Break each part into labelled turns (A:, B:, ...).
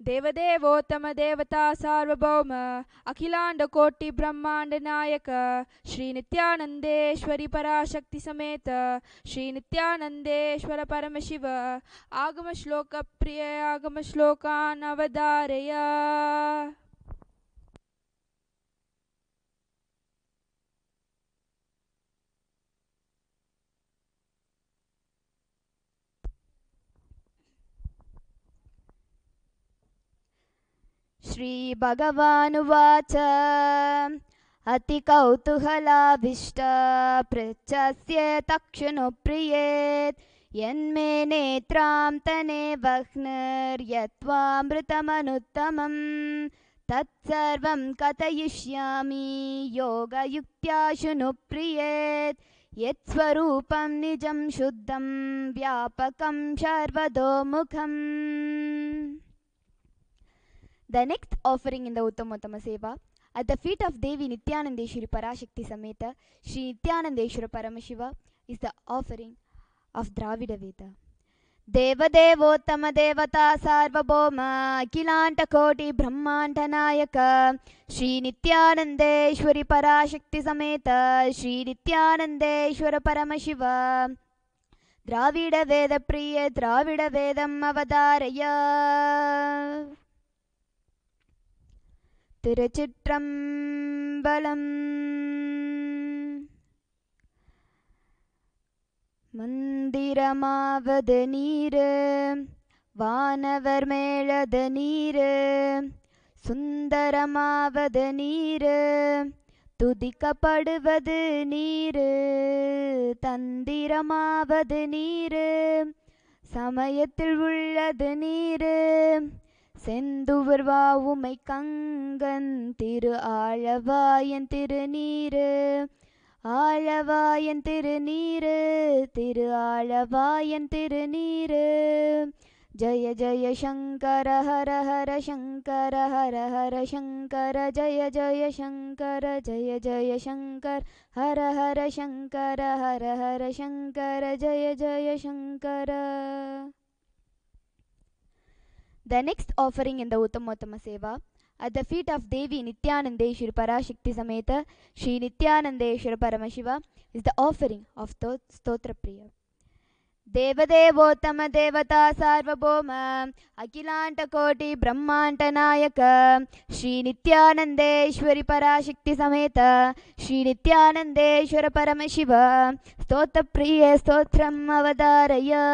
A: देवदेवोत्तम देवता सार्वभौम अखिलांडकोटि ब्रह्मांड नायक श्री नित्यानंदेश्वरी पराशक्ति समेत श्री नित्यानंदेश्वर परमशिव आगम श्लोक प्रिय आगम श्लोकान् अवधारय.
B: श्रीभगवानुवाच अतिकौतूहलाभीष्ट पृच्छस्य तक्षणुप्रियेत् यन्मे नेत्रां तने वह्निर्यत्त्वामृतमनुत्तमं तत्सर्वं कथयिष्यामि योगयुक्त्या शृणुप्रियेत् यत्स्वरूपं निजं शुद्धं व्यापकं सर्वतोमुखम्. The next offering in the Uttamottama Seva at the feet of Devi Nityanandeshwari Parashakti Sameta Shri Nityanandeshwara Paramashiva is the offering of Dravida Veda. Devadevottama Devata Sarvabhoma Akilanta Koti Brahmanta Nayaka Shri Nityanandeshwari Parashakti Sameta Shri Nityanandeshwara Paramashiva Dravida Veda Priya Dravida Vedam Avadaraya. திருச்சிற்றம்பலம். மந்திரமாவது நீரு வானவர் மேலது நீரு சுந்தரமாவது நீரு துதிக்கப்படுவது நீரு தந்திரமாவது நீரு சமயத்தில் உள்ளது நீரு செந்துவர் வாவுமை கங்கன் திரு ஆழவாயன் திருநீரு ஆழவாயன் திருநீரு திரு ஆழவாயன் திருநீரு. ஜய ஜய சங்கர ஹர ஹர சங்கர ஹர ஹர சங்கர ஜய ஜய சங்கர ஜய ஜய சங்கர ஹர ஹர சங்கர ஹர ஹர சங்கர ஜய ஜய Sankara. The next offering in the Uttamottama Seva at the feet of Devi Nityanandeshwari Parashakti Sameta Shri Nityanandeshwara Paramashiva is the offering of Stotra Priya. Devadevottama Devata Sarvabhoma Akilanta Koti Brahmanta Nayaka Shri Nityanandeshwari Parashakti Sameta Shri Nityanandeshwara Paramashiva Stotra Priya Stotram Avadaraya.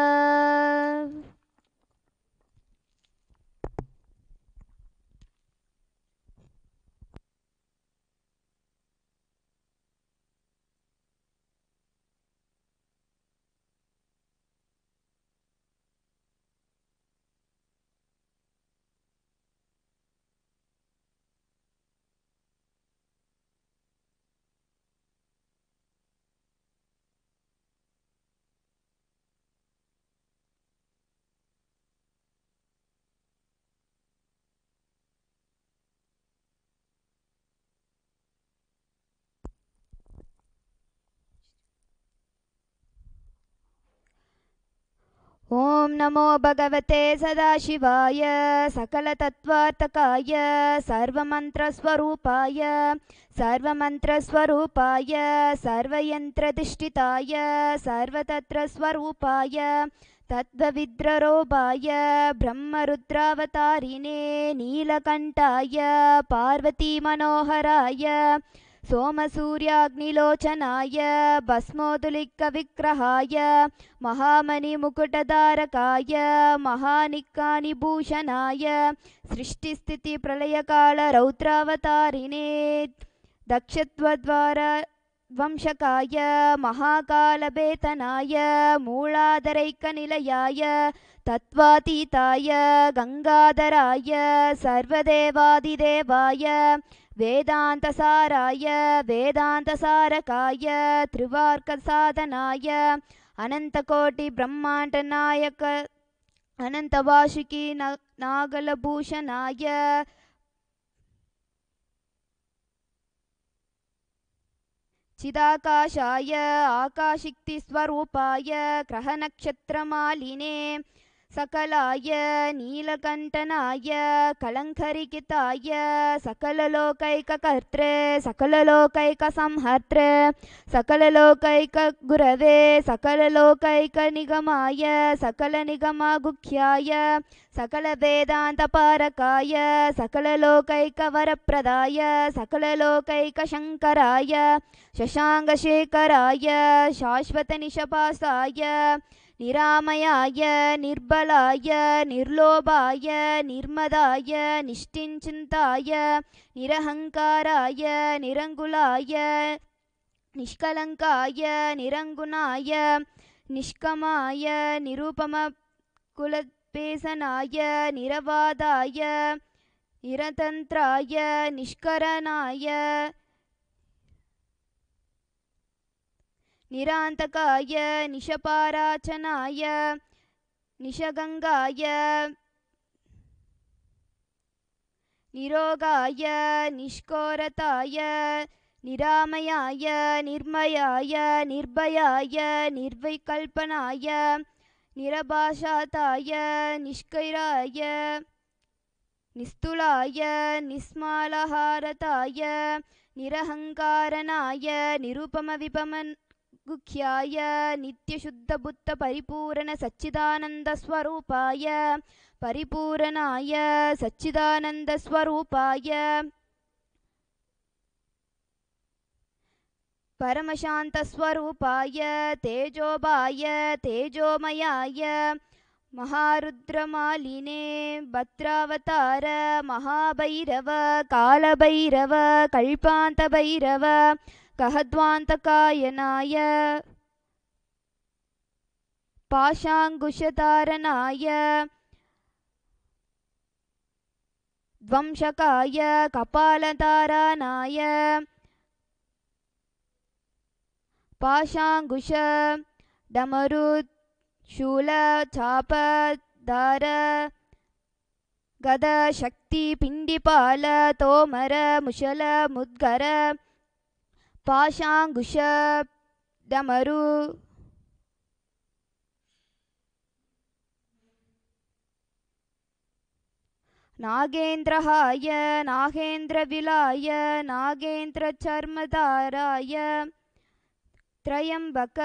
B: ओम नमो भगवते सदाशिवाय सकलतत्त्वार्थकाय सर्वमन्त्रस्वरूपाय सर्वमन्त्रस्वरूपाय सर्वयन्त्रधिष्ठिताय सर्वतन्त्रस्वरूपाय तत्त्वविद्ररोपाय ब्रह्मरुद्रावतारिणे नीलकण्ठाय पार्वतीमनोहराय सोमसूर्याग्निलोचनाय भस्मोदुलिकविग्रहाय महामणिमुकुटधारकाय महानिक्कानिभूषणाय सृष्टिस्थितिप्रलयकालरौद्रावतारिणे दक्षत्वद्वार वंशकाय महाकालवेतनाय मूलाधरैकनिलयाय तत्त्वातीताय गंगाधराय सर्वदेवादिदेवाय वेदांतसाराय वेदांतसारकाय त्रिवार्कसाधनाय अनंतकोटि ब्रह्मांड नायक अनंतवासुकी नागलभूषणाय चिदाकाशाय आकाशिक्तिस्वरूपाय ग्रहनक्षत्रमालिने सकलाय नीलकण्ठनाय कलङ्करिकिताय सकललोकैककर्त्रे सकललोकैकसंहर्त्रे सकललोकैकगुरवे सकललोकैकनिगमाय सकलनिगमगुख्याय सकलवेदान्तपारकाय सकललोकैकवरप्रदाय सकललोकैकशङ्कराय शशाङ्कशेखराय शाश्वतनिशपासाय निरामयाय निर्बलाय निर्लोभाय निर्मदाय निष्ठिञ्चिन्ताय निरहङ्काराय निरङ्गुलाय निष्कलङ्काय निरङ्गुणाय निष्कमाय निरुपमकुलपेसनाय निरवादाय निरतन्त्राय निष्करणाय निरान्तकाय निशपाराचनाय निशगङ्गाय निरोगाय निष्कोरताय निरामयाय निर्मयाय निर्भयाय निर्विकल्पनाय निरभाषाताय निष्कैराय निस्तुलाय निस्मालहारताय निरहङ्कारणाय निरुपमविपमगुख्याय नित्यशुद्धबुद्धपरिपूर्ण परिपूरणाय सच्चिदानन्दस्वरूपाय परमशान्तस्वरूपाय तेजोभाय तेजोमयाय महारुद्रमालिने भद्रावतार महाभैरव कालभैरव कल्पान्तभैरव कहध्वान्तकायनाय पाशाङ्कुशधारणाय ध्वंसकाय कपालधारणाय पाशाङ्कुश डमरुत् शूल चाप दार गद शक्ति पिण्डिपाल तोमर मुशल मुद्गर पाशाङ्कुश डमरु नागेन्द्रहाय नागेन्द्रविलाय नागेन्द्रचर्मधाराय त्रयंबक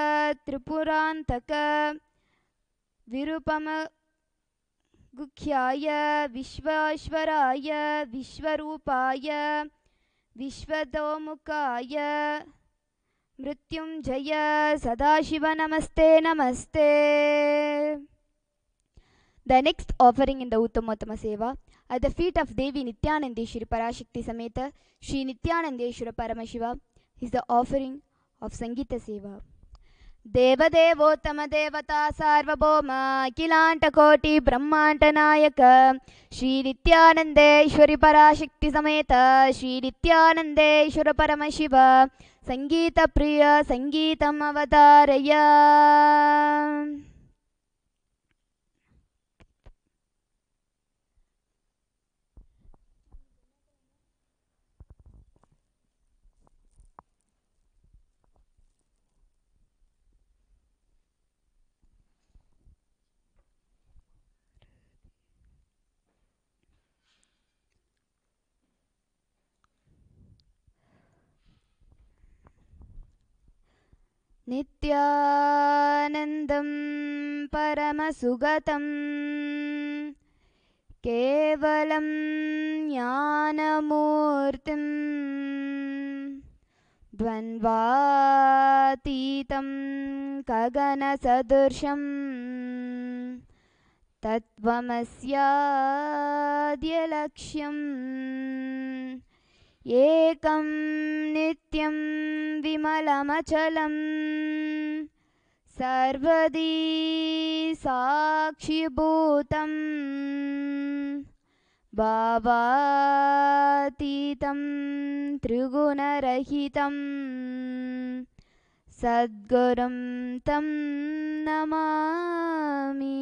B: त्रिपुरान्तक विरूपमगुख्याय विश्वेश्वराय विश्वरूपाय विश्वतोमुखाय मृत्युंजय सदाशिव नमस्ते नमस्ते. The next offering in the Uttamotama Seva at the feet of Devi Nityanandeshwari Parashakti Sameta Shri Nityanandeshwara Paramashiva is the offering of Sangita Seva. Devadevottama Devata Sarvabhoma Kilantakoti Brahmantanayaka Shri Nityanandeshwari Parashakti Sameta Shri Nityanandeshwara Paramashiva Sangita Priya Sangitam Avataraya. नित्यानन्दं परमसुगतं केवलं ज्ञानमूर्तिं द्वन्द्वातीतं गगनसदृशं तत्त्वमस्याद्यलक्ष्यम् एकं नित्यं विमलमचलं सर्वदी साक्षिभूतं भावातीतं त्रिगुणरहितं सद्गुरुं तं नमामि.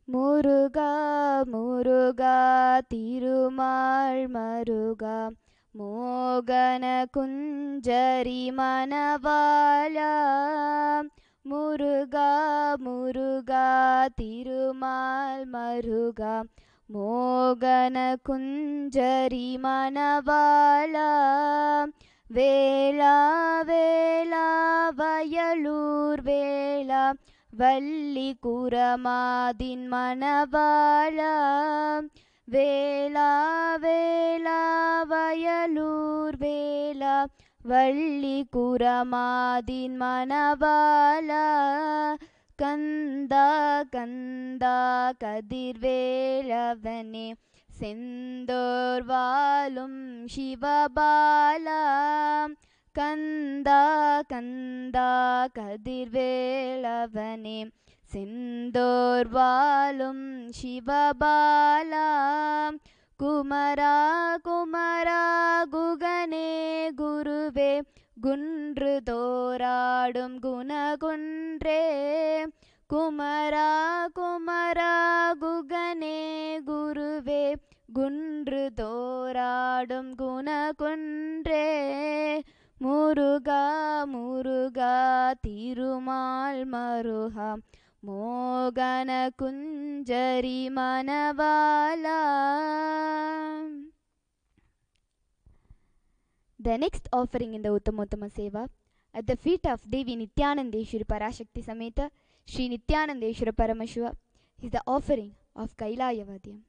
B: முருகா முருகா திருமால் மருகா மோகன குஞ்சரி மணவாளா முருகா முருகா திருமால் மருகா மோகன குஞ்சரி மணவாளா வேளா வேளா வயலூர் வேளா வள்ளி குரமாதின் மணவாளா வேளா வேளா வயலூர் வேளா வள்ளி குரமாதின் மணவாளா கந்தா கந்தா கதிர்வேலவனே செந்தோர் வாழும் சிவபாலா கந்தா கந்தா கதிர்வேலவனே செந்தோர் வாழும் சிவபாலா குமரா குமரா குகனே குருவே குன்று தோராடும் குணகுன்றே குமரா குமரா குகனே குருவே குன்று தோராடும் குணகுன்றே முருகா முருகா திருமால் மருகா மோகன குஞ்சரி மணவாளா. The next offering in the Uttamottama Seva at the feet of Devi Nityanandeshwari Parashakti Sameta Sri Nityanandeshwara Paramashiva is the offering of Kailayavadyam.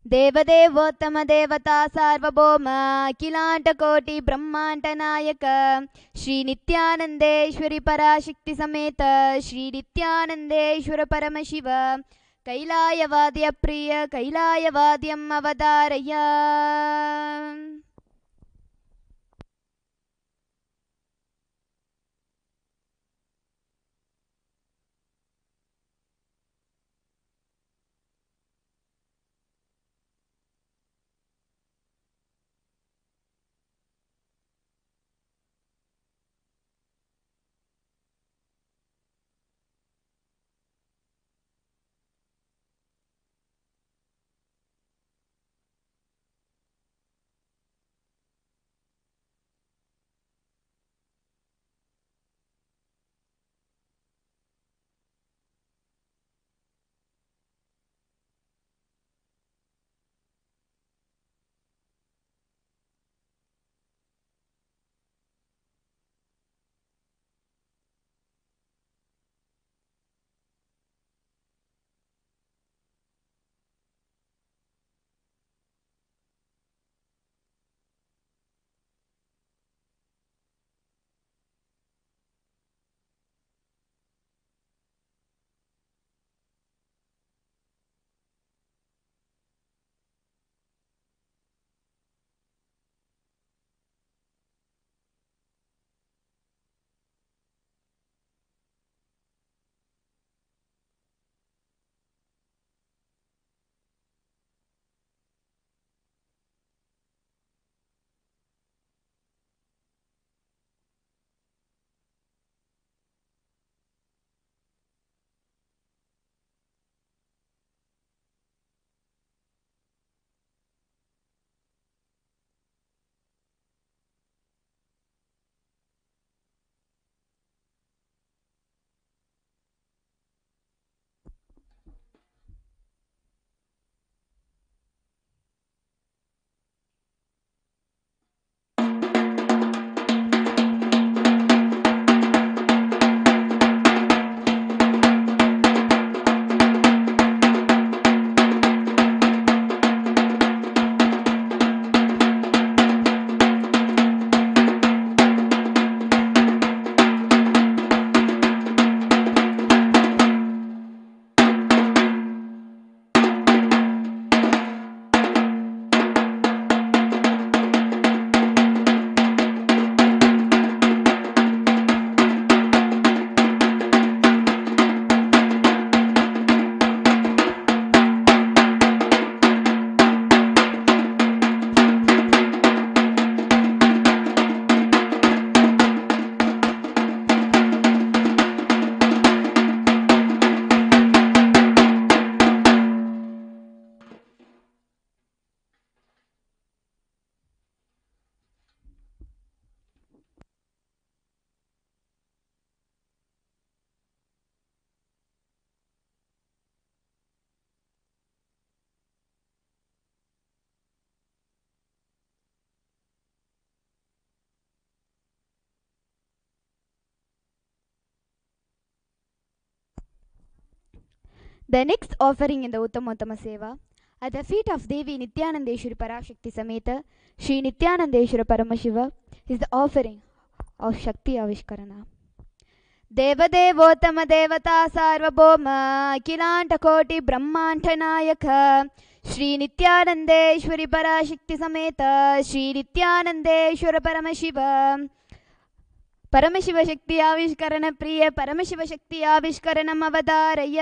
B: देवदेवोत्तम देवता सार्वभौम अखिलांडकोटि ब्रह्मांड नायक श्री नित्यानंदेश्वरी पराशक्ति समेत श्री नित्यानंदेश्वर परमशिव कैलायवाद्य प्रिय कैलायवाद्यम अवतारय. The next offering in the Uttamottama Seva at the feet of Devi Nityanandeshwari Parashakti Sameta Sri Nityanandeshwara Paramashiva is the offering of Shakti Avishkarana. देवदेवोत्तम देवता सार्वभौम अखिलाण्डकोटि ब्रह्माण्डनायक श्री नित्यानन्देश्वरि पराशक्ति समेत श्री नित्यानन्देश्वर परमशिव परमशिव शक्ति आविष्करण प्रिय परमशिव शक्ति आविष्करणम् अवधारय.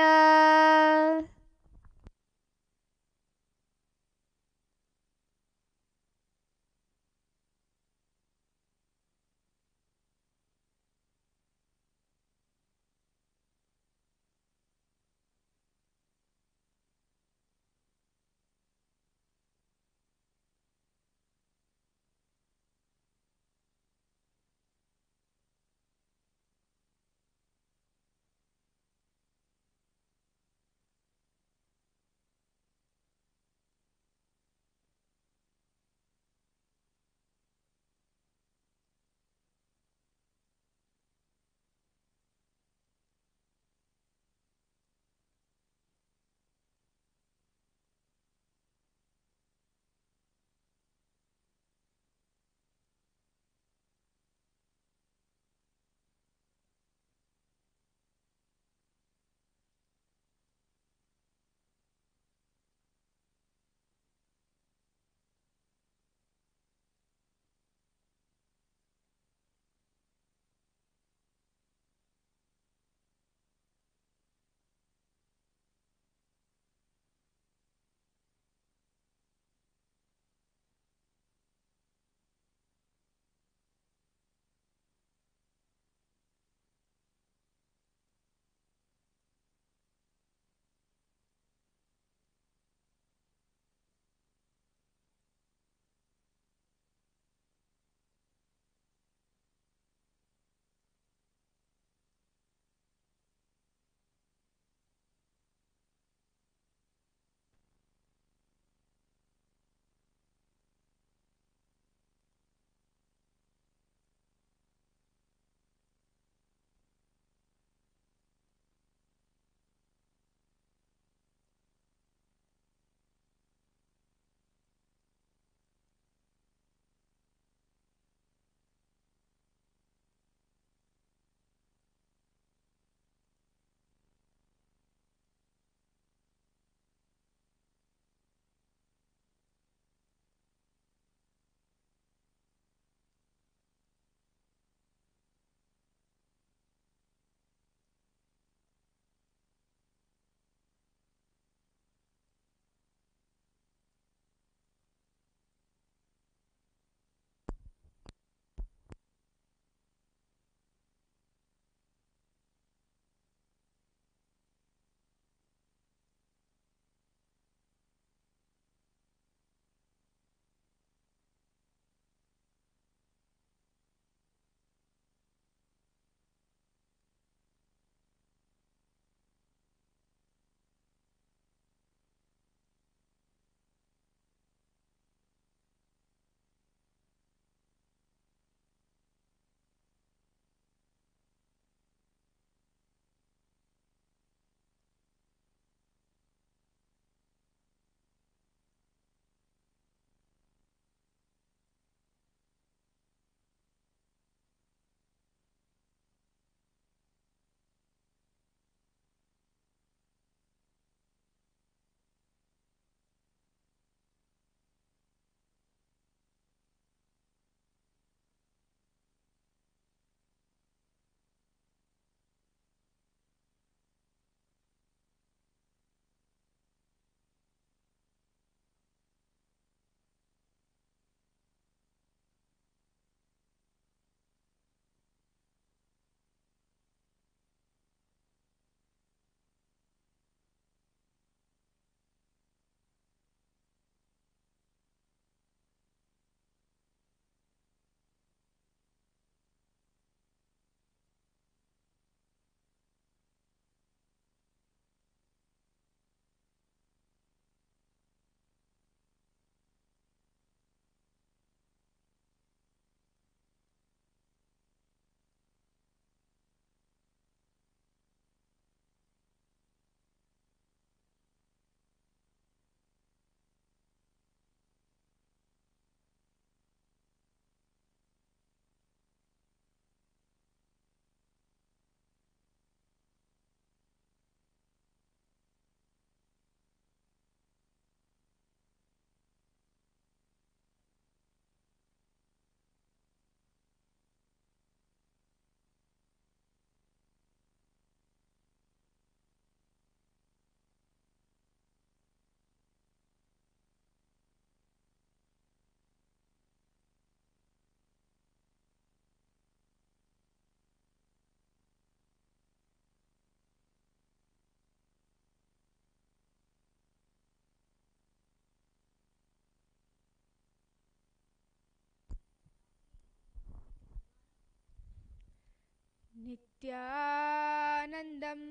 A: नित्यानन्दं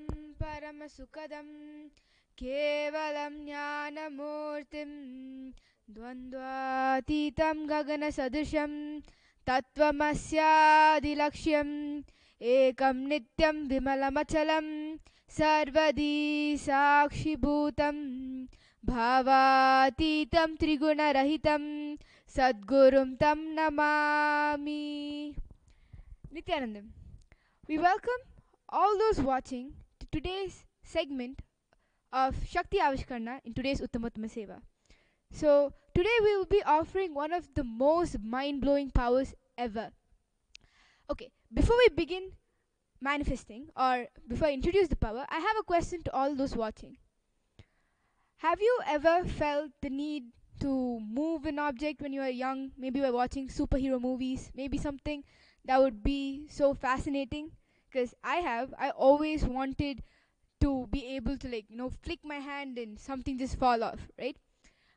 A: परमसुखदं केवलं ज्ञानमूर्तिं द्वन्द्वातीतं गगनसदृशं तत्त्वमस्यादिलक्ष्यम् एकं नित्यं विमलमचलं सर्वदी साक्षिभूतं भावातीतं त्रिगुणरहितं सद्गुरुं तं Namami. Nityanandam. We welcome all those watching to today's segment of Shakti Avishkarna in today's Uttamottama Seva. So, today we will be offering one of the most mind-blowing powers ever. Okay, before we begin manifesting or before I introduce the power, I have a question to all those watching. Have you ever felt the need to move an object when you were young? Maybe you were watching superhero movies, maybe something that would be so fascinating. Because I always wanted to be able to flick my hand and something just fall off, right?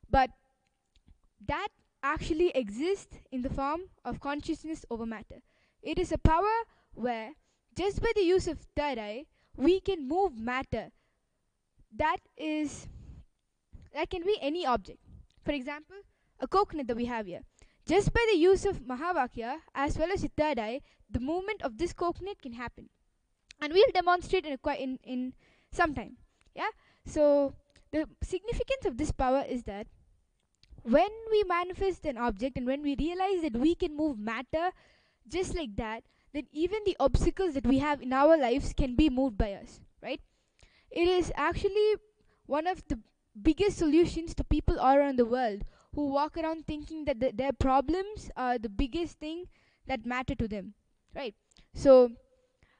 A: But that actually exists in the form of consciousness over matter. It is a power where just by the use of third eye we can move matter. That can be any object. For example, a coconut that we have here. Just by the use of Mahavakya as well as the third eye, the movement of this coconut can happen. And we'll demonstrate in some time. Yeah? So, the significance of this power is that when we manifest an object and when we realize that we can move matter just like that, then even the obstacles that we have in our lives can be moved by us, right? It is actually one of the biggest solutions to people all around the world who walk around thinking that their problems are the biggest thing that matter to them, right? So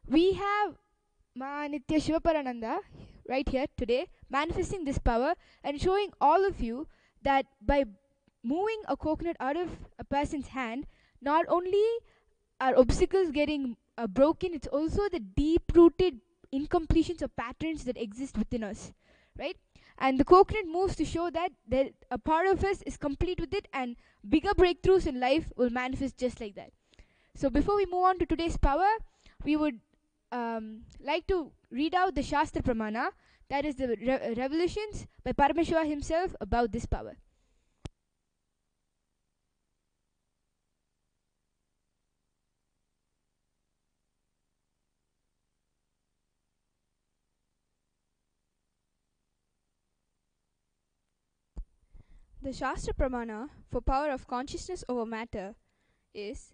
A: we have Ma Nitya Shivaparananda right here today manifesting this power and showing all of you that by moving a coconut out of a person's hand, not only are obstacles getting broken, it's also the deep-rooted incompletions or patterns that exist within us, right? And the coconut moves to show that a part of us is complete with it, and bigger breakthroughs in life will manifest just like that. So before we move on to today's power, we would like to read out the Shastra Pramana, that is the revelations by Paramashiva himself about this power. The Shastra Pramana for power of consciousness over matter is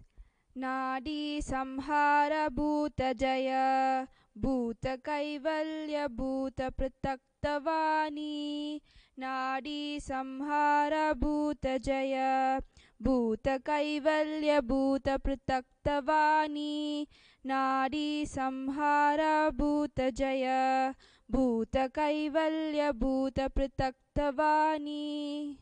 A: Nadi Samhara Bhuta Jaya Bhuta Kaivalya Bhuta Prataktavani. Nadi Samhara Bhuta Jaya Bhuta Kaivalya Bhuta Prataktavani. Nadi Samhara Bhuta Jaya Bhuta Kaivalya Bhuta Prataktavani.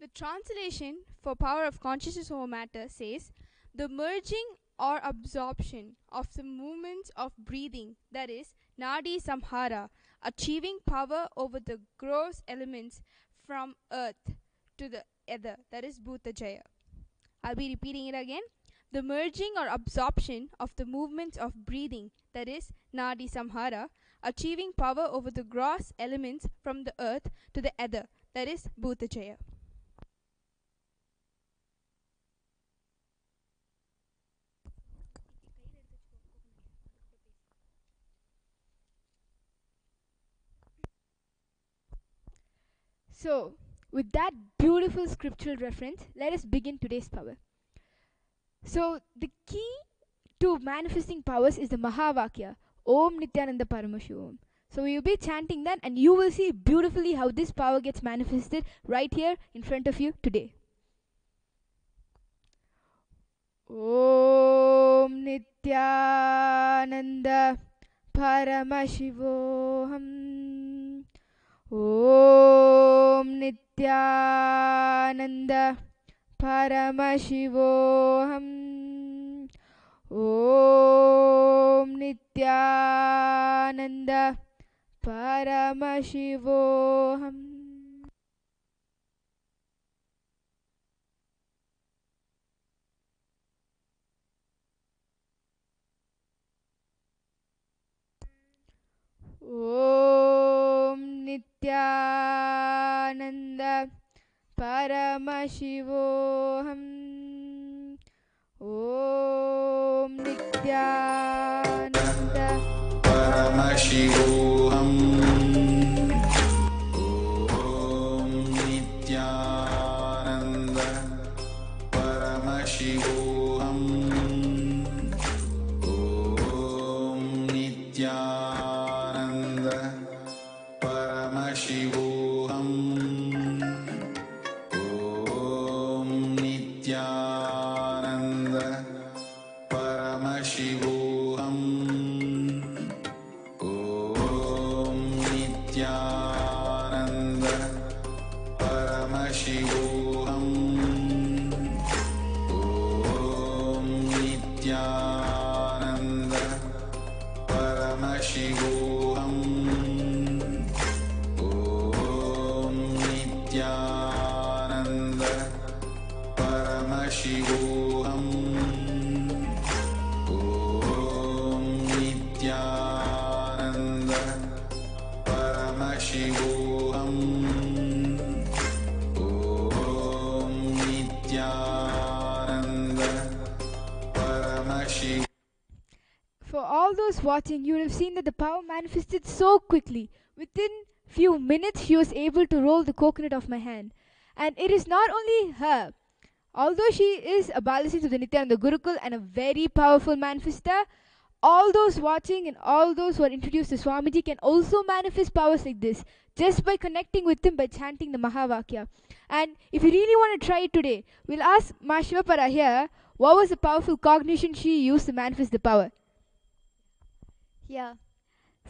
A: The translation for power of consciousness over matter says, the merging or absorption of the movements of breathing, that is, Nadi Samhara, achieving power over the gross elements from earth to the ether, that is Bhuta Jaya. I'll be repeating it again. The merging or absorption of the movements of breathing, that is Nadi Samhara, achieving power over the gross elements from the earth to the ether, that is Bhuta Jaya. So, with that beautiful scriptural reference, let us begin today's power. So, the key to manifesting powers is the Mahavakya, Om Nityananda Paramashivam. So, we will be chanting that, and you will see beautifully how this power gets manifested right here in front of you today. Om Nityananda Paramashivoham. Om Nityananda Paramashivoham. Om Nityananda Paramashivoham. Om Nityananda Paramashivoham. Om Nityananda
C: Paramashivoham. Om Nityananda Paramashivoham. Om Nityananda Paramashivoham. Om Nityananda Paramashivoham. Om Nityananda Paramashivoham. Om Nityananda Paramashivoham. Om Nityananda Paramashivoham. Om Nityananda Paramashivoham. Om Nityananda Paramashivoham.
A: For all those watching, you would have seen that the power manifested so quickly. Within few minutes, she was able to roll the coconut off my hand. And it is not only her. Although she is a Balasi to the Nityananda Gurukul and a very powerful manifester, all those watching and all those who are introduced to Swamiji can also manifest powers like this just by connecting with him by chanting the Mahavakya. And if you really want to try it today, we'll ask Ma Shivapara here what was the powerful cognition she used to manifest the power.
B: Yeah.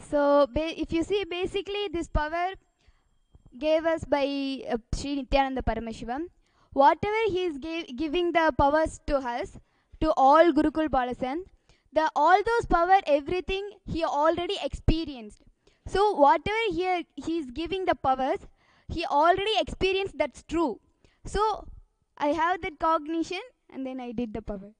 B: So if you see, basically this power gave us by Sri Nityananda Paramashivam. Whatever he is giving the powers to us, to all Gurukul Balasan, all those power, everything he already experienced. So whatever he is giving the powers, he already experienced. That's true. So I have that cognition, and then I did the power.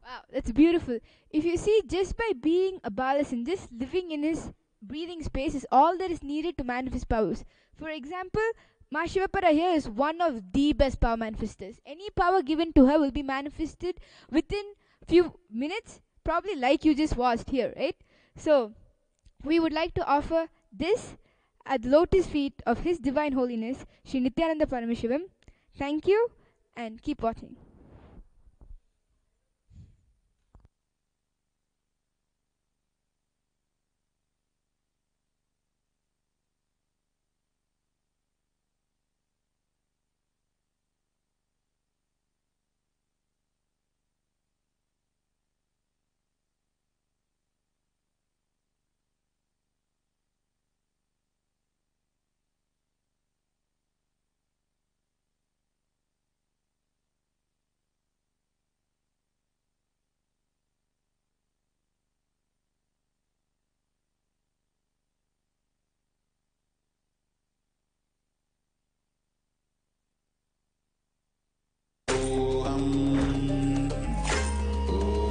A: Wow, that's beautiful. If you see, just by being a Balasan, just living in his breathing space is all that is needed to manifest powers. For example, Ma Shivapara here is one of the best power manifestors. Any power given to her will be manifested within few minutes, probably like you just watched here, right? So, we would like to offer this at the lotus feet of His Divine Holiness, Sri Nityananda Paramashivam. Thank you, and keep watching.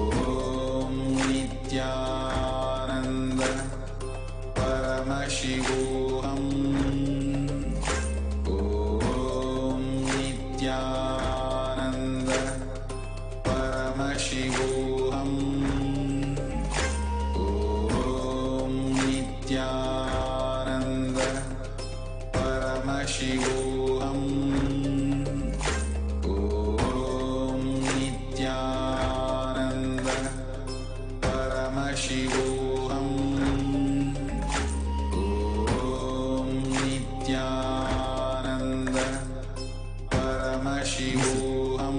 C: Om Nityananda Paramashivoham. Om Nityananda Paramashivoham. Om Nityananda Paramashivoham. Om Nityananda Paramashivoham. Om Nityananda Paramashivoham.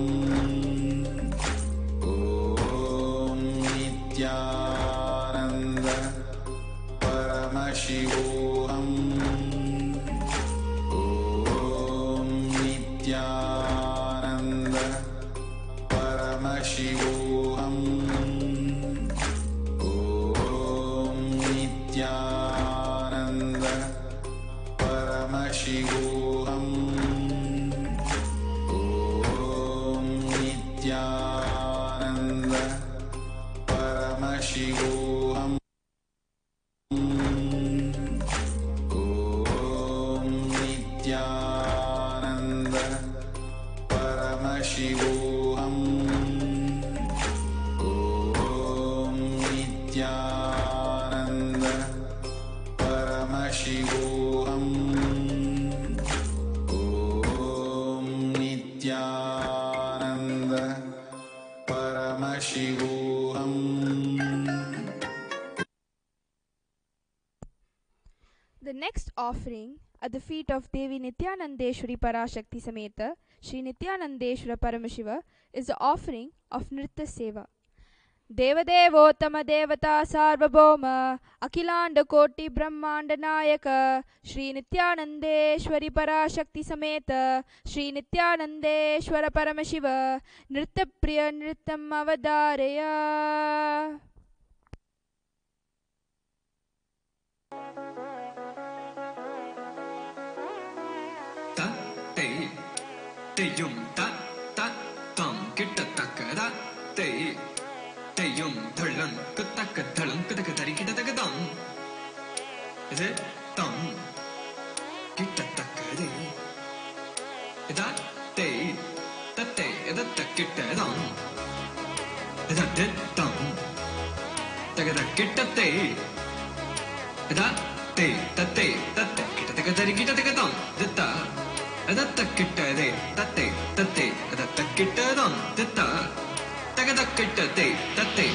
C: Om Nityananda Paramashivoham. Om Nityananda Paramashivoham. Om Nityananda परमशिवोऽहम् ॐ नित्यानन्द परमशिवोऽहम् ॐ नित्यानन्द परमशिवोऽहम् ॐ नित्यानन्द परमशिवोऽहम्.
A: The next offering at the feet of Devi Nityanandeshwari Parashakti Sameta Shri Nityanandeshwara Paramashiva is the offering of Nritta Seva. Devadevottama Devata Sarvabhauma Akhilanda Koti Brahmanda Nayaka Shri Nityanandeshwari Parashakti Sameta Shri Nityanandeshwara Paramashiva Nritta Priya Nrittam Avadaraya.
D: Teyum tat tat tam kitta takada teyum dhalan kataka dhalan kataka tari kitta takadam. Is it tam kitta takade? Is that te tate adatta kitta dam? Is that it tam takada kitta te? Is that te tate kitta takadari kitta takadam? Ditta. Adatta kitta de tate adatta kitta dam ditta tagada kitta de tate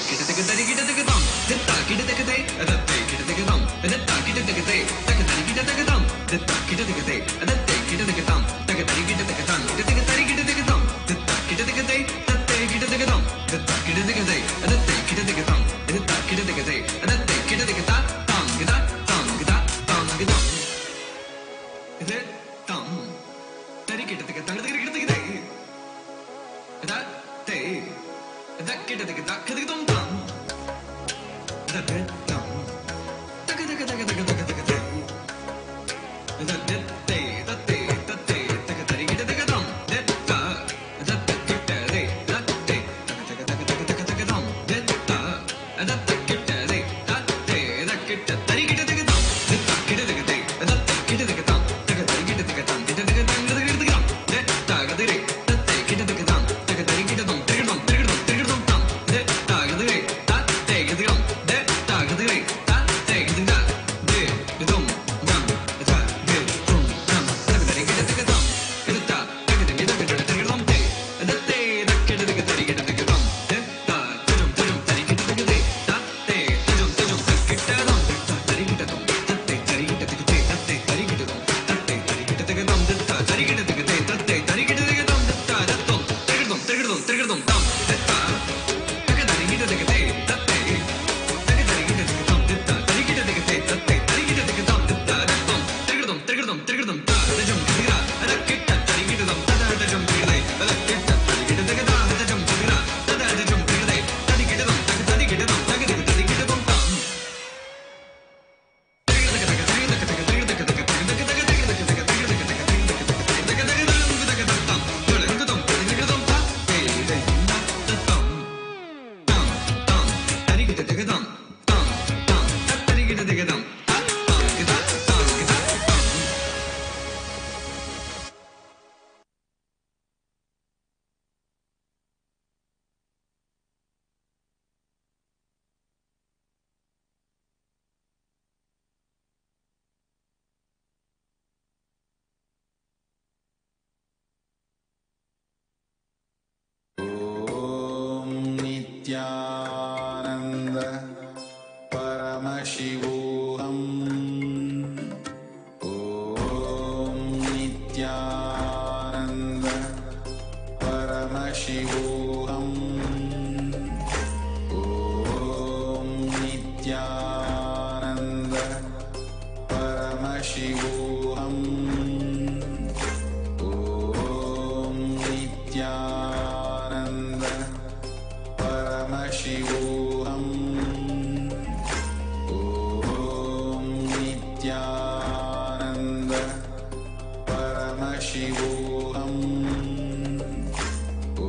D: kitta tagadari kitta tagadam ditta kitta tagade adatta kitta tagadam adatta kitta tagade tagadari kitta tagadam ditta kitta tagade adatta kitta tagadam tagadari kitta tagadam kitta tagadari kitta tagadam ditta kitta tagade tate kitta tagadam ditta kitta tagade adatta kitta tagadam adatta kitta tagade adatta kitta tagada tam gida tam gida is it tam tari kitta takada takada kitta takada that te that kitta takada kitta tam tam that tam takada takada takada takada that te takada tari kitta takada tam that kitta de that te takada takada takada takada tam that kitta de that kitta tari kitta takada tam that kitta takada that kitta takada Nityanand परमशिवोऽहम् ॐ नित्यानन्द परमशिवोऽहम् ॐ नित्यानन्द परमशिवोऽहम् ॐ नित्यानन्द परमशिवोऽहम् ॐ नित्यानन्द परमशिवोऽहम् ॐ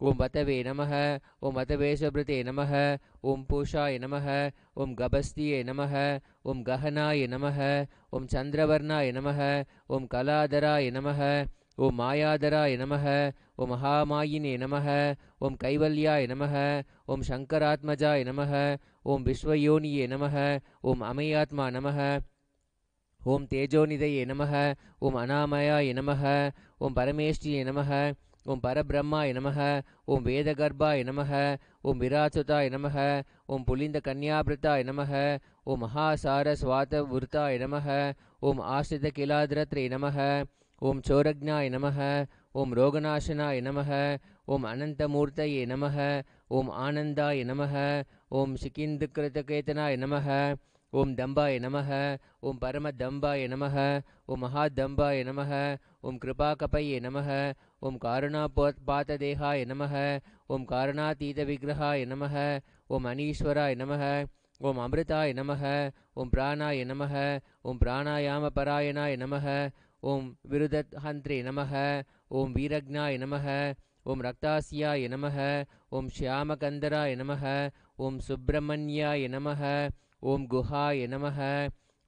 E: ॐ वतवे नमः ॐ वतवेशभृते नमः ॐ पूषाय नमः ॐ गभस्तिये नमः ॐ गहनाय नमः ॐ चन्द्रवर्णाय नमः ॐ कलाधराय नमः ॐ मायाधराय नमः ॐ महामायिने नमः ॐ कैवल्याय नमः ॐ शङ्करात्मजाय नमः ॐ विश्वयोनिये नमः ॐ अमयात्मा नमः ॐ तेजोनिधये नमः ॐ अनामयाय नमः ॐ परमेष्टिये नमः ॐ परब्रह्माय नमः ॐ वेदगर्भाय नमः ॐ विरासुताय नमः ॐ पुलिन्दकन्याभृताय नमः ॐ महासारस्वातवृताय नमः ॐ आश्रितकिलाद्रत्रे नमः ॐ चोरज्ञाय नमः ॐ रोगनाशनाय नमः ॐ अनन्तमूर्तये नमः ॐ आनन्दाय नमः ॐ शिकिन्दकृतकेतनाय नमः ॐ दम्बाय नमः ॐ परमदम्बाय नमः ॐ महादम्बाय नमः ॐ कृपाकपये नमः ॐ कारुणापातदेहाय नमः ॐ कारणातीतविग्रहाय नमः ॐ अनीश्वराय नमः ॐ अमृताय नमः ॐ प्राणाय नमः ॐ प्राणायामपरायणाय नमः ॐ विरुदहन्त्रे नमः ॐ वीरज्ञाय नमः ॐ रक्तास्याय नमः ॐ श्यामकन्दराय नमः ॐ सुब्रह्मण्याय नमः ॐ गुहाय नमः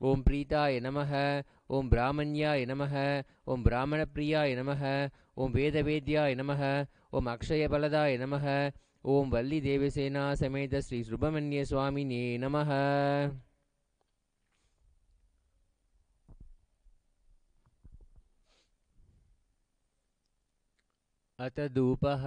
E: ॐ प्रीताय नमः ॐ ब्राह्मण्याय नमः ॐ ब्राह्मणप्रियाय नमः ॐ वेदवेद्याय नमः ॐ अक्षयफलदाय नमः ॐ वल्लीदेवसेना समेत श्री सुब्रह्मण्यस्वामिने नमः। अत धूपः।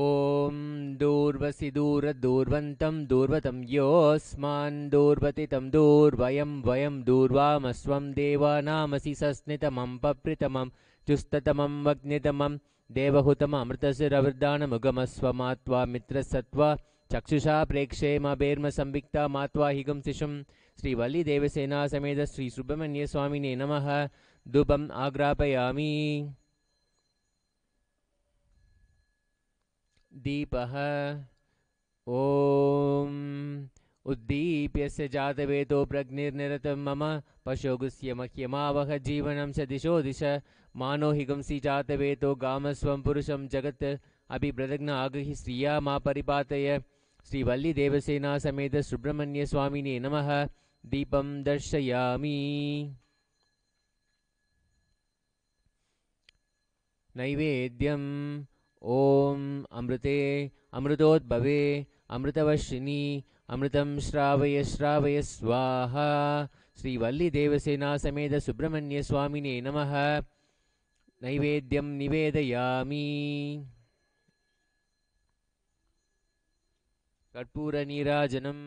E: ॐ दूर्वसि दूरदूर्वन्तं दूर्वतं योऽस्मान् दूर्वतितं दूर्वयं वयं दूर्वामस्वं देवानामसि सस्नितमं पप्रितमं जुस्ततमं वग्नितमं देवहुतममृतशिरवृद्धानमुगमस्वमात्वा मित्रसत्त्वा चक्षुषा प्रेक्षेमभेर्मसंविक्ता मात्वा हिगं शिशुं श्रीवल्लीदेवसेना समेत श्री सुब्रह्मण्यस्वामिने नमः। धूपम् आग्रापयामि। दीपः। ॐ उद्दीप्यस्य जातवेदो प्रज्ञिर्निरतं मम पशोगुस्य मह्यमावह जीवनं च दिशो दिश मानो हिगंसि जातवेदो गामस्वं पुरुषं जगत् अभिप्रदग्न आगहि श्रिया मा परिपातय। श्रीवल्लीदेवसेना समेत सुब्रह्मण्यस्वामिने नमः। दीपं दर्शयामि। नैवेद्यम्। ॐ अमृते अमृतोद्भवे अमृतवर्षिणी अमृतं श्रावय श्रावय स्वाहा। श्रीवल्लीदेवसेना समेत सुब्रह्मण्यस्वामिने नमः। नैवेद्यं निवेदयामि। कर्पूरनीराजनम्।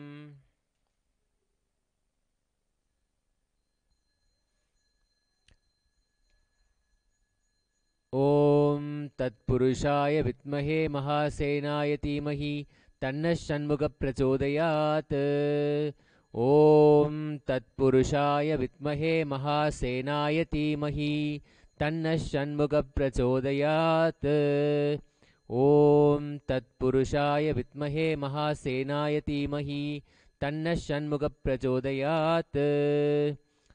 E: ॐ तत्पुरुषाय विद्महे महासेनाय धीमहि तन्नः षण्मुखः प्रचोदयात्। ॐ तत्पुरुषाय विद्महे महासेनाय धीमहि तन्नः षण्मुखः प्रचोदयात्। ॐ तत्पुरुषाय विद्महे महासेनाय धीमहि तन्नः षण्मुखः प्रचोदयात्।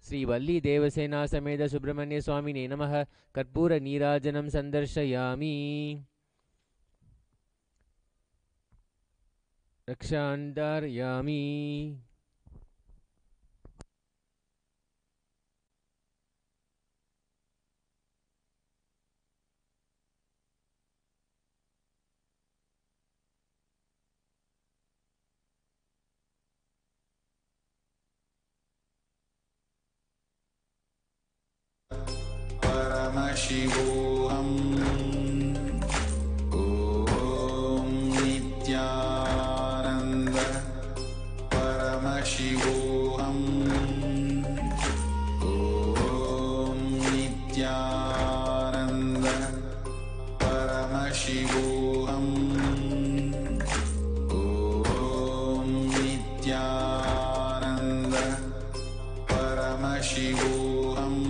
E: श्रीवल्लीदेवसेना समेत सुब्रह्मण्यस्वामिने नमः। कर्पूरनीराजनं सन्दर्शयामि। रक्षान् धारयामि।
C: परमशिवोऽहम्। ॐ नित्यानन्द परमशिवोऽहम्। ॐ नित्यानन्द परमशिवोऽहम्। ॐ नित्यानन्द परमशिवोऽहम्।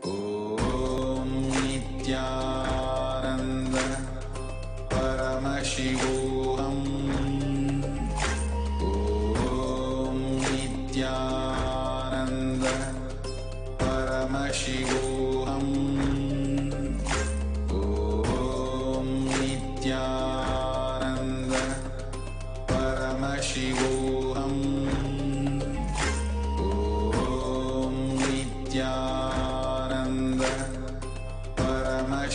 C: ॐ नित्यानन्द परमशिवोऽहम्। ॐ नित्यानन्द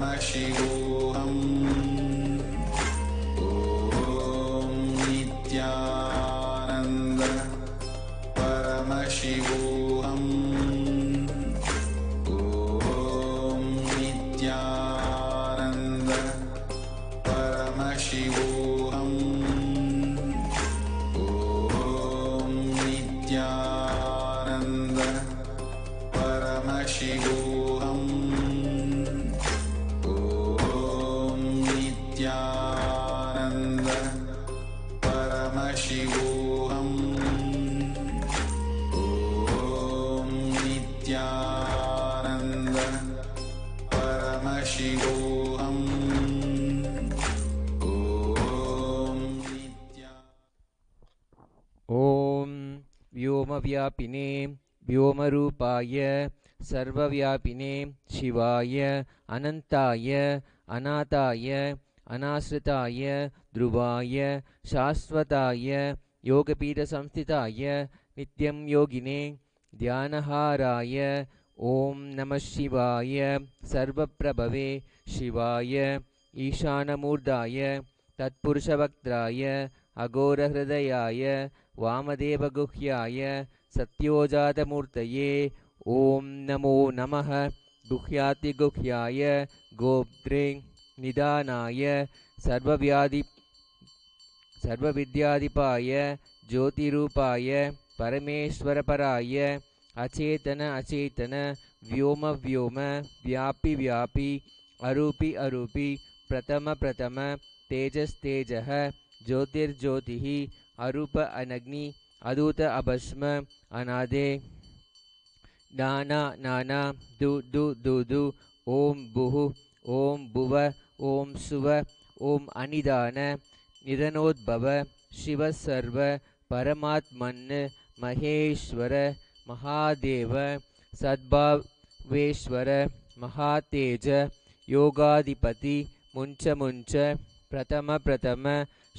C: परमशिवोऽहम् ॐ नित्यानन्द परमशिवोऽहम् ॐ नित्यानन्द परमशिवोऽहम् ॐ नित्यानन्द परमशिवोऽहम् ॐ नित्यानन्द परमशिवोऽहम् ॐ नित्यानन्द परमशिवोऽहम् ॐ नित्या
E: ॐ व्योमव्यापिने व्योमरूपाय सर्वव्यापिने शिवाय अनन्ताय अनाथाय अनाश्रिताय ध्रुवाय शाश्वताय योगपीठसंस्थिताय नित्यं योगिने ध्यानहाराय ॐ नमः शिवाय सर्वप्रभवे शिवाय ईशानमूर्धाय तत्पुरुषवक्त्राय अघोरहृदयाय वामदेवगुह्याय सत्योजातमूर्तये ॐ नमो नमः गुह्यातिगुह्याय गोप्त्रे निदानाय सर्वविद्याधिपाय ज्योतिरूपाय परमेश्वरपराय अचेतन अचेतन व्योम व्योम व्यापि व्यापि अरूपि अरूपि प्रथम प्रथम तेजस्तेजः ज्योतिर्ज्योतिः अरूप अनग्नि अदूत अभस्म अनादे नाना नाना दु दु दु दु ॐ भुः ॐ भुव ॐ सुव ॐ अनिदान निधनोद्भव शिव सर्व परमात्मन् महेश्वर महादेव सद्भावेश्वर महातेज योगाधिपति मुञ्च मुञ्च प्रथम प्रथम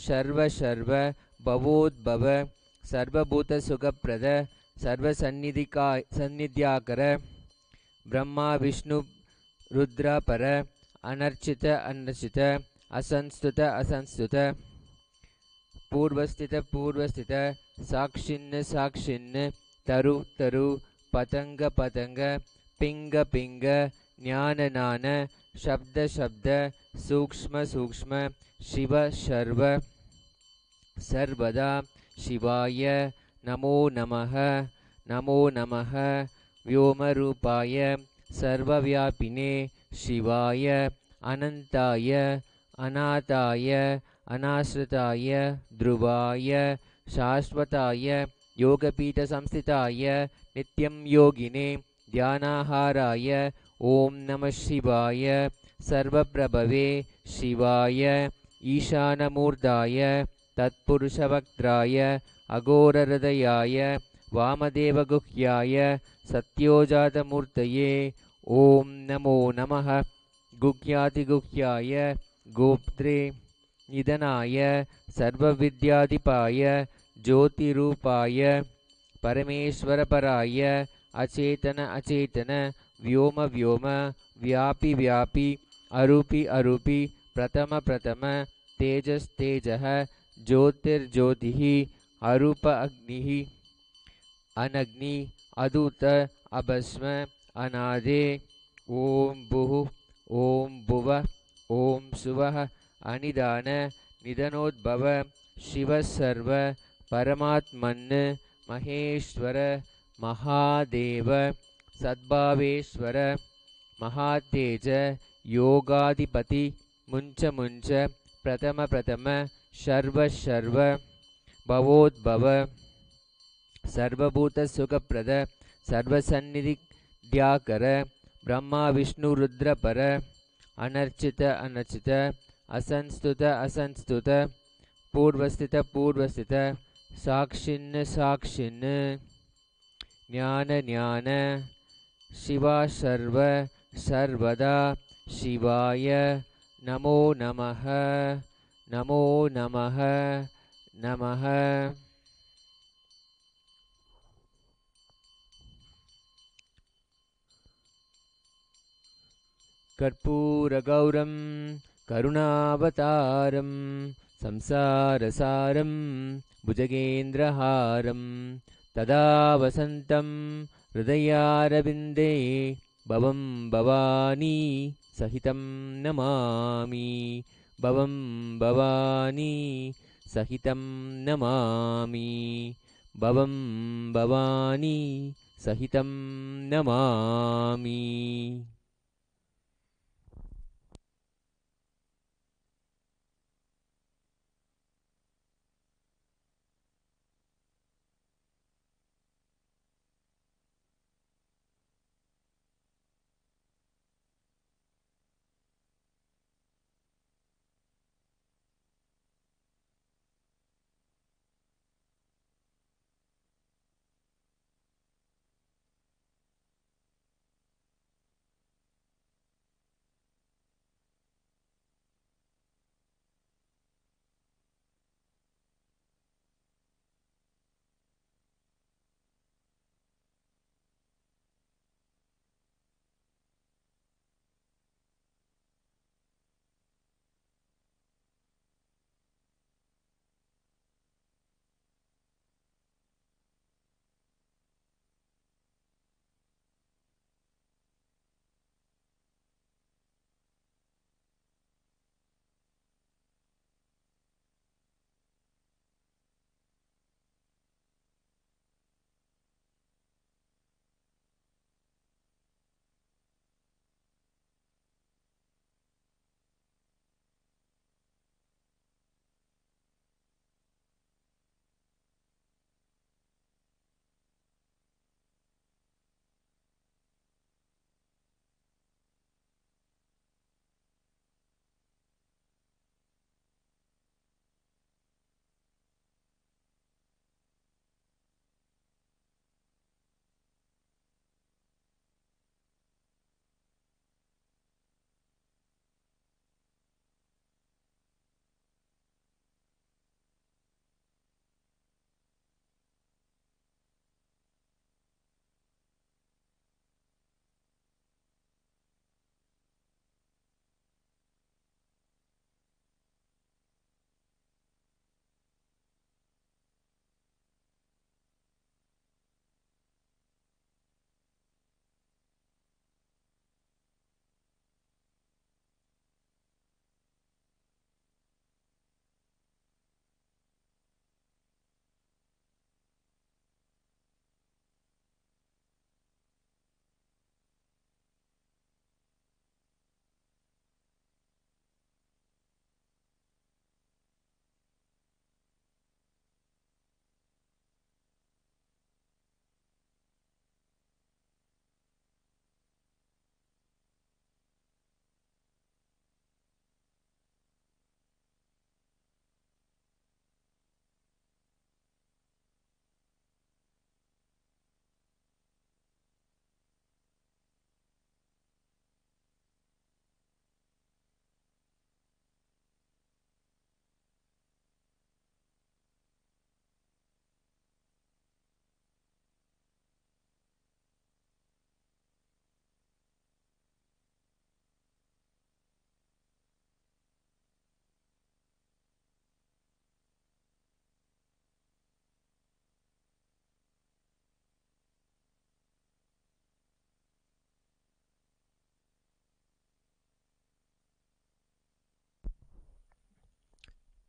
E: शर्व शर्व भवोद्भव सर्वभूतसुखप्रद सर्वसन्निध्याकर ब्रह्मा विष्णु रुद्र पर अनर्चित अनर्चित असंस्तुत असंस्तुत पूर्वस्थित पूर्वस्थित साक्षिन् साक्षिन् तरु तरु पतंग पतंग पिंग पिंग ज्ञान ज्ञान शब्द शब्द सूक्ष्म सूक्ष्म शिव शर्व सर्वदा शिवाय नमो नमः नमो नमः व्योमरूपाय सर्वव्यापिने शिवाय अनन्ताय अनाथाय अनाश्रिताय ध्रुवाय शाश्वताय योगपीठसंस्थिताय नित्यं योगिने ध्यानाहाराय ॐ नमः शिवाय सर्वप्रभवे शिवाय ईशानमूर्धाय तत्पुरुषवक्त्राय अघोरहृदयाय वामदेवगुह्याय सत्योजातमूर्तये ॐ नमो नमः गुह्यातिगुह्याय गोप्त्रे निधनाय सर्वविद्याधिपाय ज्योतिरूपाय परमेश्वरपराय अचेतन अचेतन व्योम व्योम व्यापि व्यापि अरूपि अरूपि प्रथम प्रथम तेजस्तेजः ज्योतिर्ज्योतिः अरूप अग्निः अनग्नि अदूत अभस्म अनादे ॐ भुः ॐ भुव ॐ सुवः अनिदान निधनोद्भव शिव सर्व परमात्मन् महेश्वर महादेव सद्भावेश्वर महातेज योगाधिपति मुञ्च मुञ्च प्रथम प्रथम शर्व शर्व भवोद्भव सर्वभूतसुखप्रद सर्वसन्निध्याकर ब्रह्मा विष्णु रुद्र पर अनर्चित अनर्चित असंस्तुत असंस्तुत पूर्वस्थित पूर्वस्थित साक्षिन् साक्षिन् ज्ञान ज्ञान शिवा सर्व सर्वदा शिवाय नमो नमः नमो नमः नमः। कर्पूरगौरं करुणावतारं संसारसारं भुजगेन्द्रहारं तदा वसन्तं हृदयारविन्दे भवं भवानी सहितं नमामि भवं भवानी सहितं नमामि भवं भवानी सहितं नमामि।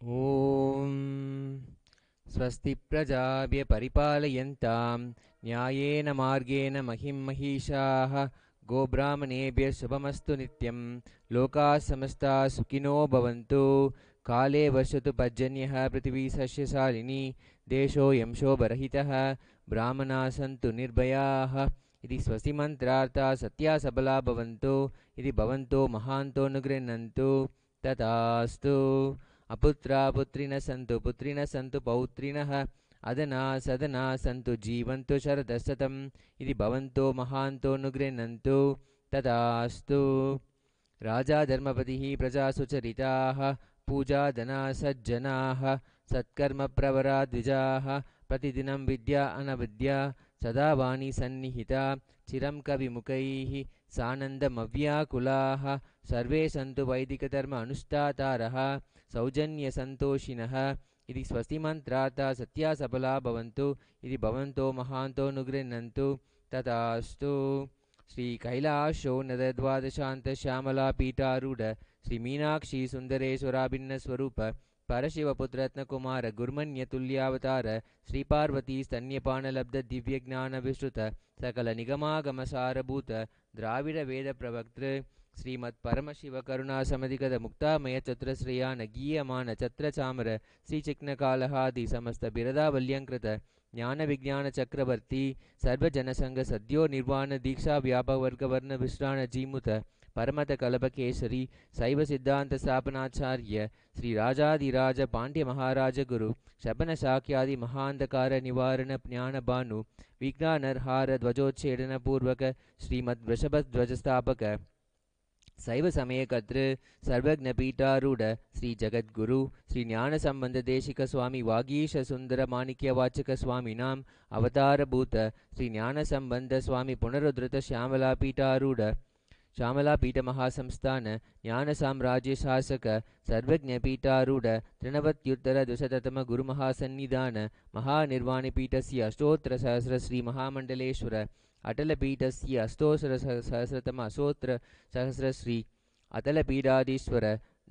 E: ॐ स्वस्ति प्रजाभ्य परिपालयन्तां न्यायेन मार्गेण महिं महिषाः गोब्राह्मणेभ्यः शुभमस्तु नित्यं लोकाः समस्ताः सुखिनो भवन्तु काले वर्षतु पर्जन्यः पृथिवी सस्यशालिनी देशोऽयं शोभरहितः ब्राह्मणाः सन्तु निर्भयाः इति स्वस्ति मन्त्रार्थाः सत्या सबला भवन्तु इति भवन्तो महान्तो अनुगृह्णन्तु तथास्तु। अपुत्रा पुत्रिणः सन्तु पुत्रिणः सन्तु पौत्रिणः अदना सदना सन्तु जीवन्तु शरदशतम् इति भवन्तो महान्तो अनुगृह्णन्तु तथास्तु। राजा धर्मपतिः प्रजा सुचरिताः पूजाधना सज्जनाः सत्कर्मप्रवरा द्विजाः प्रतिदिनं विद्या अनविद्या सदा वाणी सन्निहिता चिरं कविमुखैः सानन्दमव्याकुलाः सर्वे सन्तु वैदिकधर्म अनुष्ठातारः सौजन्यसन्तोषिणः इति स्वस्तिमन्त्रार्था सत्या सबला भवन्तु इति भवन्तो महान्तोऽनुगृह्णन्तु तथास्तु। श्रीकैलासोन्नतद्वादशान्तश्यामलापीठारूढ श्रीमीनाक्षी सुन्दरेश्वराभिन्नस्वरूप परशिवपुत्ररत्नकुमार गुर्मन्यतुल्यावतार श्रीपार्वती स्तन्यपानलब्धदिव्यज्ञानविश्रुत सकलनिगमागमसारभूत द्राविडवेदप्रवक्तृ श्रीमत्परमशिवकरुणासमधिगत मुक्तामयचत्रश्रेयान गीयमान चत्रचामर श्रीचिक्नकालहादि समस्तबिरदावल्यङ्कृत ज्ञानविज्ञानचक्रवर्ती सर्वजनसङ्घ सद्यो निर्वाण दीक्षा व्यापवर्गवर्णविश्राणजीमुत परमतकलपकेसरी शैवसिद्धान्तस्थापनाचार्य श्रीराजाधिराज पाण्ड्यमहाराजगुरु शबनशाक्यादि महान्धकार निवारण ज्ञानभानु विघ्नानर्हार ध्वजोच्छेदनपूर्वक श्रीमद्वृषभध्वजस्थापक शैव समयकर्तृ सर्वज्ञपीठारूढ़ श्री जगद्गुरु श्री ज्ञानसंबंध देशिक स्वामी वागीश सुंदर माणिक्यवाचक स्वामिनां अवतारभूत श्री ज्ञानसंबंध स्वामी पुनरुद्धृत श्यामलापीठारूढ़ श्यामलापीठ महासंस्थान ज्ञान साम्राज्य शासक सर्वज्ञपीठारूढ़ त्रिनवत्युत्तर द्विशततम गुरुमहासन्निधान महानिर्वाणपीठस्य अष्टोत्तर सहस्र श्री महामंडलेश्वर अटलपीठस्य अष्टोत्तर सहस्रतम अष्टोत्तर सहस्र श्री अटलपीठाधीश्वर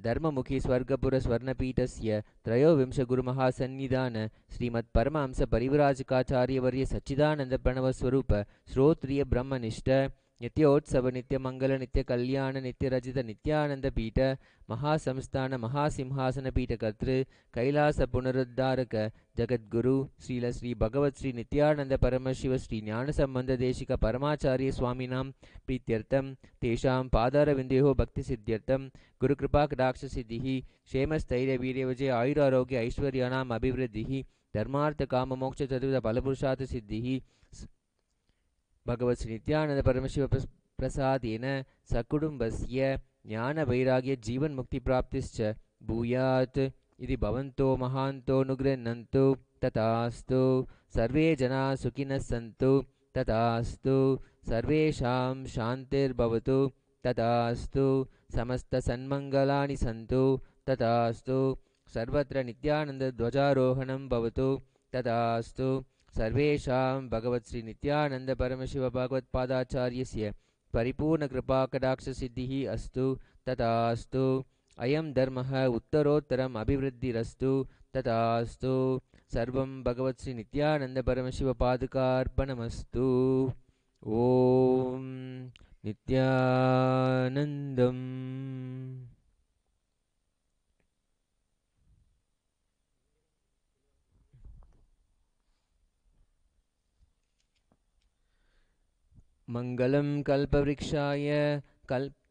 E: धर्ममुखी स्वर्गपुर स्वर्णपीठस्य त्रयोविंश गुरुमहासन्निधान श्रीमत्परमहंस परिव्राजकाचार्यवर्य सच्चिदानंद प्रणव स्वरूप श्रोत्रिय ब्रह्मनिष्ठ नित्योत्सव नित्यमंगल नित्य कल्याण नित्य रजित नित्यानंद पीठ महासंस्थान महासिंहासन पीठ कर्तृ कैलास पुनरुद्धारक जगद्गुरु श्रील श्री भगवत श्री नित्यानंद परमशिव श्री ज्ञान संबंध देशिक परमाचार्य स्वामिनां प्रीत्यर्थं तेषां पादारविन्दयोः भक्ति सिद्ध्यर्थं गुरुकृपा कटाक्ष सिद्धिः क्षेमस्थैर्य वीर्यविजय आयुरारोग्य ऐश्वर्याणाम् अभिवृद्धिः धर्मार्थ काम मोक्ष चतुर्थ फलपुरुषार्थ सिद्धिः भगवत् श्री नित्यानंद परमशिव प्रसादेन सकुटुम्बस्य ज्ञानवैराग्य जीवन्मुक्तिप्राप्तिश्च भूयात् इति भवन्तो महान्तोऽनुगृह्णन्तु तथास्तु। सर्वे जनाः सुखिनः सन्तु तथास्तु। सर्वेषां शान्तिर्भवतु तथास्तु। समस्तसन्मङ्गलानि सन्तु तथास्तु। सर्वत्र नित्यानन्दध्वजारोहणं भवतु तथास्तु। सर्वेषां भगवत् श्री नित्यानंद परमशिव भगवत्पादाचार्यस्य परिपूर्ण कृपा कटाक्ष सिद्धिः अस्तु तथास्तु। अयं धर्मः उत्तरोत्तरम् अभिवृद्धिरस्तु तथास्तु। सर्वं भगवत् श्री नित्यानंद परमशिव पादुकार्पणमस्तु। ओम नित्यानन्दम्। मङ्गलं कल्पवृक्षाय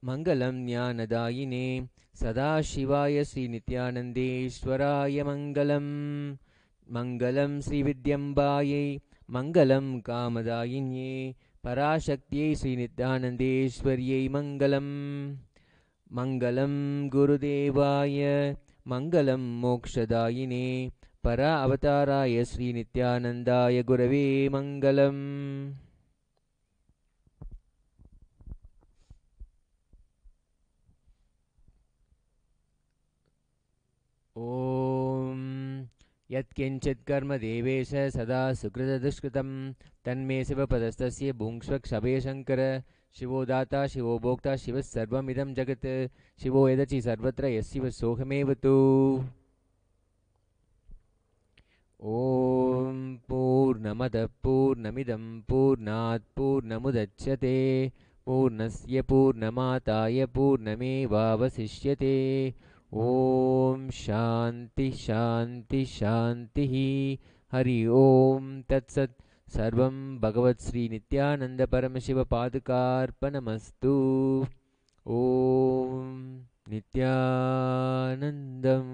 E: मङ्गलं ज्ञानदायिने सदाशिवाय श्रीनित्यानन्देश्वराय मङ्गलम्। मङ्गलं श्रीविद्यम्बायै मङ्गलं कामदायिन्यै पराशक्त्यै श्रीनित्यानन्देश्वर्यै मङ्गलम्। मङ्गलं गुरुदेवाय मङ्गलं मोक्षदायिने परा अवताराय श्रीनित्यानन्दाय गुरवे मङ्गलम्। ओम यत्किंचित् कर्म देवेश सदा सुकृतदुष्कृतं तन्मे शिवपदस्तस्य भुङ्क्ष्व क्षभे शङ्कर। शिवो दाता शिवो भोक्ता शिवः सर्वमिदं जगत् शिवो यदचि सर्वत्र यस्शिव सोऽहमेव तु। ॐ पूर्णमदः पूर्णमिदं पूर्णात् पूर्णमुदच्यते पूर्णस्य पूर्णमादाय पूर्णमेवावशिष्यते। ओम शांति शांति शांतिः। हरि ओम तत्सत्। सर्वं भगवत् श्री नित्यानंद परमशिव पादुकार्पणमस्तु। ओम नित्यानन्दम्।